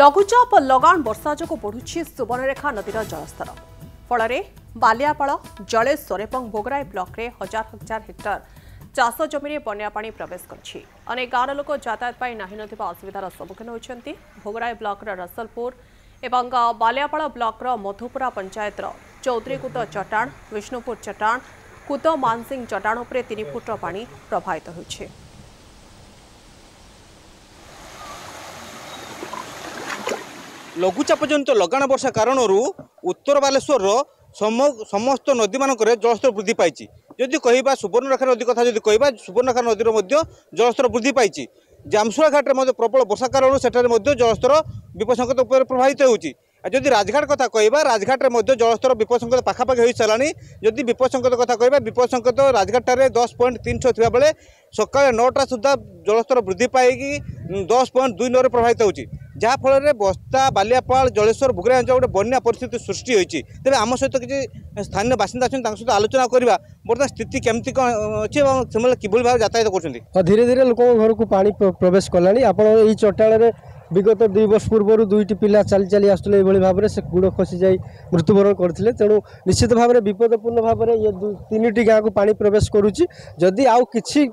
लघुचाप लगाण वर्षा जो बढ़ुछि सुवर्णरेखा नदीर जलस्तर फल बालियापाल जलेश्वर और भोगराई ब्लॉक रे हजार हजार हेक्टर चाष जमी बन्या पानी प्रवेश कर अनेक गाँव लोक यातायात नहीं असुविधार सम्मुखीन होती। भोगराई ब्लॉक रसलपुर एवं बालियापाल ब्लॉक मधुपुरा पंचायत चौधरीकुद चट्टाण विष्णुपुर चट्टाण कुद मानसिंह चट्टाण उपर 3 फुट पानी प्रभावित होइछि। लघुचाप जनित लगाण वर्षा कारण उत्तर बालेश्वर समस्त नदी मानक जलस्तर वृद्धि पाई। जदि कह सुवर्णरेखा नदी कथा कह सुवर्णरेखा नदीर जलस्तर वृद्धि पाई। जामसुआ घाट में प्रबल वर्षा कारण सेठारे जलस्तर विपदसंकेत उपर प्रभावित होती। जदि राजघाट कथा कह राजघाट में जलस्तर विपदसंकेत पाखापाखि हो सारा। जदि विपदसंकेत कथा कह विपदसंकेत राजघाट 10.36 थिबा बेले सकाळ 9टा सुधा जलस्तर वृद्धि पाई 10.29 प्रभावित होती। जहाँफल बस्ता बालियापाल जलेश्वर भोगराई अंचल गोटे बन्या परिस्थिति सृष्टि होती। तेज आम सहित किसी स्थानीय बासिंदा अच्छे सहित आलोचना करवा बर्तमान स्थिति केमती कौन अच्छी से किभली भाव यातायात कर धीरे धीरे लोक घर को पानी प्रवेश कलानी। आप चट्टाण विगत 2 वर्ष पूर्व 2टी पिला चली चली आसुले भाव में से गुड़ खसी जाई मृत्युवरण करते। तेणु निश्चित भाव में विपदपूर्ण भाव में ये 3टी गाँव को पानी प्रवेश करुच्ची। जदि आउ किछि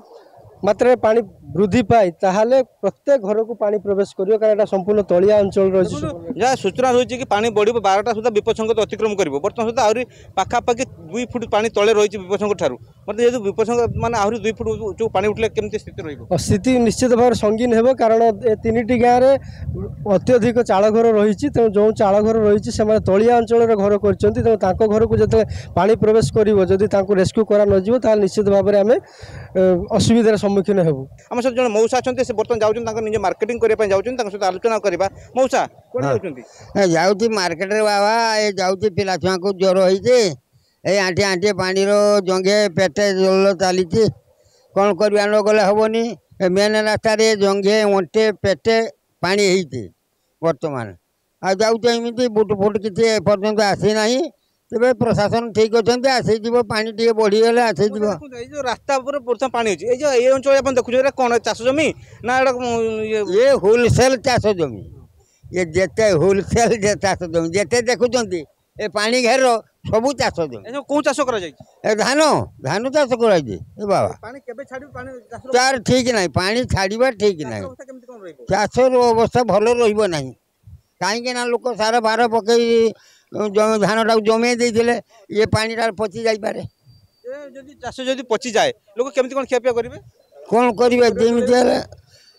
मात्रा पानी वृद्धि पाए ताहले प्रत्येक घर को पानी प्रवेश करियो कारण संपूर्ण तलिया अंचल रही। जहाँ सूचना रही कि पानी बढ़ 12टा सुधा विपद संकेत अतिक्रम कर बर्तमान सुधा आहरी पाखापाखि 2 फुट पानी तले रही विपद संकेत ठार मतलब जेहतु विपद संकेत माने आहरी 2 फुट जो पानी उठले केमती स्थिति रही स्थिति निश्चित भाव संगीन हेबो कारण 3टी गाँव में अत्यधिक चाल घर रही। तेणु जो चाल घर रही से तलिया अंचल घर कर घर को जो पानी प्रवेश कर रेस्क्यू करा न निश्चित भाव में आम असुविधार सम्मुखीन हेबू। आम सहित जन मौसा अच्छा से बर्तमान जाऊँ निजे मार्केटिंग करने सहित आलोचना करवा। मौसा कौन जाऊँ मार्केट रे बाबा ये जाऊँ पिला छुआ को ज्वर होती आंटी आंटी पानी जंगे पेटे जल चली कौन करवा न गले हेनी मेन रास्तार जंगे अंटे पेटे पानी होती बर्तमान आ जाऊँ एमती बुट फुट किसी एपर्तंत आसी ना तेरे प्रशासन ठीक अच्छे आसीज पानी टे बढ़ीगले आसीज जो रास्ता बर्तमान पानी अच्छी अंचल देखुए कौन चाष जमी ना ये होलसेल चाष जमी ये जेते होलसेल चाष जमी जेते देखुं ए पानी घेर सबू चाष जमी कौन चाष कर धान धान चाष कर बाबा तार ठीक ना पानी छाड़ा ठीक ना चाष अवस्था भल रहा कहीं लोक सार बार पकई धान टाक जमे देते ये पानी पचि जापे चाष जब पचि जाए लोक केमती कौन खियापिया करेंगे कौन करेंगे जमी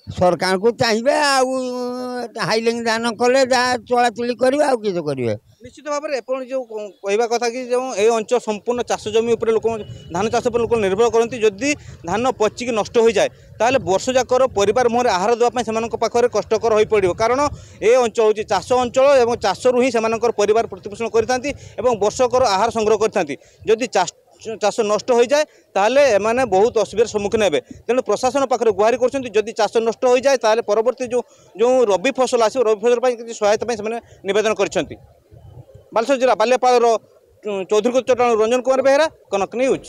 सरकार को चाहिए हाइलिंग दान कले जहाँ चलाचुली करेंगे किस करेंगे निश्चित भाव में जो कहवा कथा कि जो ये अंचल संपूर्ण चाष जमी उपर लोक धान चाष पर लोक निर्भर करती। जदि धान पचिकी नष्ट हो जाए ताहले वर्ष जाकर परिवार मुहर आहार देवाई से पाखे कष्टकर हो पड़ो कारण ये अंचल हूँ चाष अंचल और चाषरू ही परिवार प्रतिपोषण करते वर्षकर आहार संग्रह करते। जदि चाष नष्ट हो जाए ताहले एमाने बहुत असुविधार सम्मुखीन हे। तेणु प्रशासन पाखे गुहारि कर चाष नष्ट हो जाए ताहले परवर्ती जो जो रबी फसल आस रबी फसल किसी सहायता से नवेदन कर बालेश्वर जिला बालियापाल चौधरीकुद चट्टाण रंजन कुमार बेहेरा कनक न्यूज।